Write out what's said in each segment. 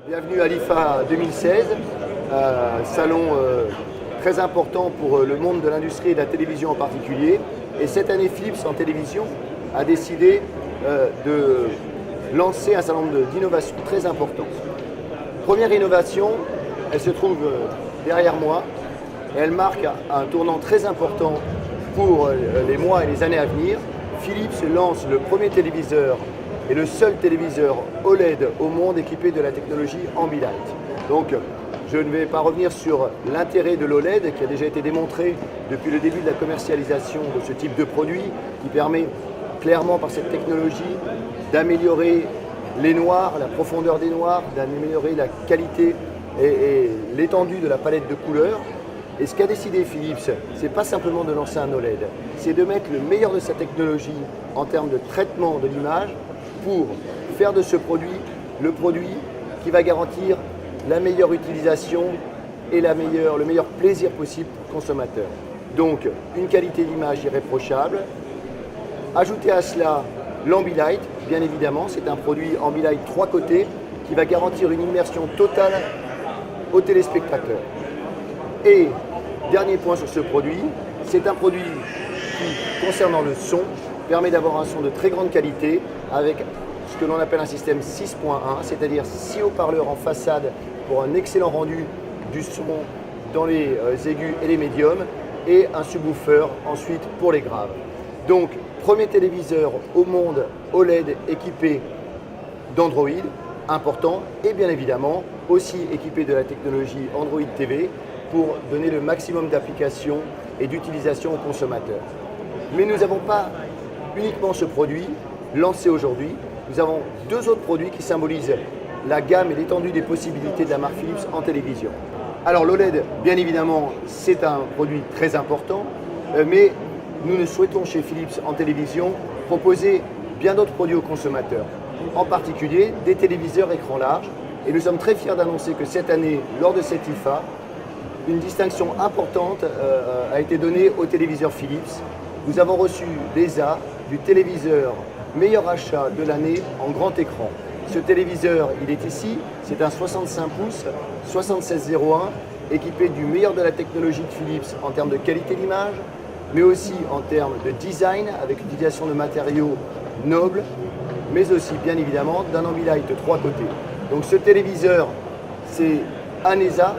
Bienvenue à l'IFA 2016, salon très important pour le monde de l'industrie et de la télévision en particulier. Et cette année, Philips en télévision a décidé de lancer un certain nombre d'innovations très importantes. Première innovation, elle se trouve derrière moi et elle marque un tournant très important pour les mois et les années à venir. Philips lance le premier téléviseur et le seul téléviseur OLED au monde équipé de la technologie Ambilight. Donc, je ne vais pas revenir sur l'intérêt de l'OLED qui a déjà été démontré depuis le début de la commercialisation de ce type de produit qui permet clairement par cette technologie d'améliorer les noirs, la profondeur des noirs, d'améliorer la qualité et l'étendue de la palette de couleurs. Et ce qu'a décidé Philips, c'est pas simplement de lancer un OLED, c'est de mettre le meilleur de sa technologie en termes de traitement de l'image pour faire de ce produit le produit qui va garantir la meilleure utilisation et le meilleur plaisir possible pour le consommateur. Donc, une qualité d'image irréprochable. Ajoutez à cela l'Ambilight, bien évidemment, c'est un produit Ambilight 3 côtés qui va garantir une immersion totale aux téléspectateurs. Et dernier point sur ce produit, c'est un produit qui, concernant le son, permet d'avoir un son de très grande qualité avec ce que l'on appelle un système 6.1, c'est-à-dire 6 haut-parleurs en façade pour un excellent rendu du son dans les aigus et les médiums et un subwoofer ensuite pour les graves. Donc, premier téléviseur au monde OLED équipé d'Android, important, et bien évidemment aussi équipé de la technologie Android TV pour donner le maximum d'applications et d'utilisation aux consommateurs. Mais nous n'avons pas uniquement ce produit lancé aujourd'hui, nous avons deux autres produits qui symbolisent la gamme et l'étendue des possibilités de la marque Philips en télévision. Alors l'OLED, bien évidemment, c'est un produit très important, mais nous souhaitons chez Philips en télévision proposer bien d'autres produits aux consommateurs, en particulier des téléviseurs écran large. Et nous sommes très fiers d'annoncer que cette année, lors de cette IFA, une distinction importante a été donnée aux téléviseurs Philips. Nous avons reçu l'ESA du téléviseur meilleur achat de l'année en grand écran. Ce téléviseur, il est ici, c'est un 65 pouces 7601 équipé du meilleur de la technologie de Philips en termes de qualité d'image, mais aussi en termes de design avec l'utilisation de matériaux nobles, mais aussi bien évidemment d'un Ambilight 3 côtés. Donc ce téléviseur, c'est un ESA.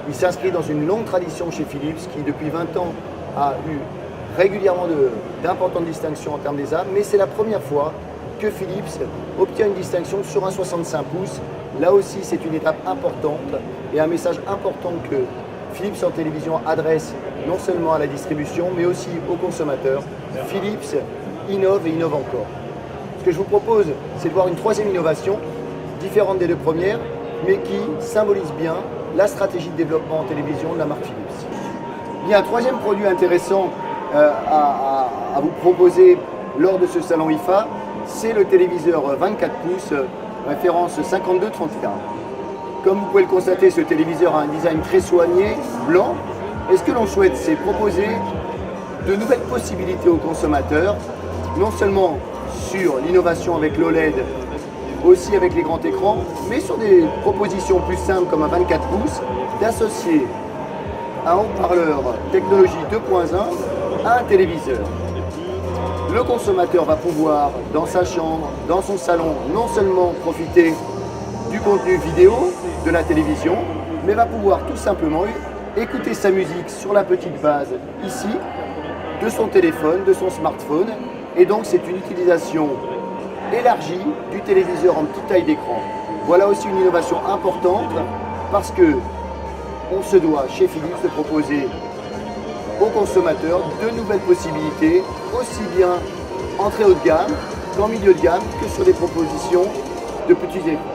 Il s'inscrit dans une longue tradition chez Philips qui, depuis 20 ans, a eu régulièrement d'importantes distinctions en termes d'ESA, mais c'est la première fois que Philips obtient une distinction sur un 65 pouces. Là aussi, c'est une étape importante et un message important que Philips en télévision adresse non seulement à la distribution, mais aussi aux consommateurs. Philips innove et innove encore. Ce que je vous propose, c'est de voir une troisième innovation, différente des deux premières, mais qui symbolise bien la stratégie de développement en télévision de la marque Philips. Il y a un troisième produit intéressant à vous proposer lors de ce salon IFA, c'est le téléviseur 24 pouces, référence 5231. Comme vous pouvez le constater, ce téléviseur a un design très soigné, blanc. Et ce que l'on souhaite, c'est proposer de nouvelles possibilités aux consommateurs, non seulement sur l'innovation avec l'OLED, aussi avec les grands écrans, mais sur des propositions plus simples comme un 24 pouces, d'associer un haut-parleur technologie 2.1 à un téléviseur. Le consommateur va pouvoir, dans sa chambre, dans son salon, non seulement profiter du contenu vidéo de la télévision, mais va pouvoir tout simplement écouter sa musique sur la petite base ici, de son téléphone, de son smartphone. Et donc c'est une utilisation élargie du téléviseur en petite taille d'écran. Voilà aussi une innovation importante parce que on se doit chez Philips de proposer aux consommateurs de nouvelles possibilités, aussi bien en très haut de gamme qu'en milieu de gamme, que sur des propositions de petits écrans.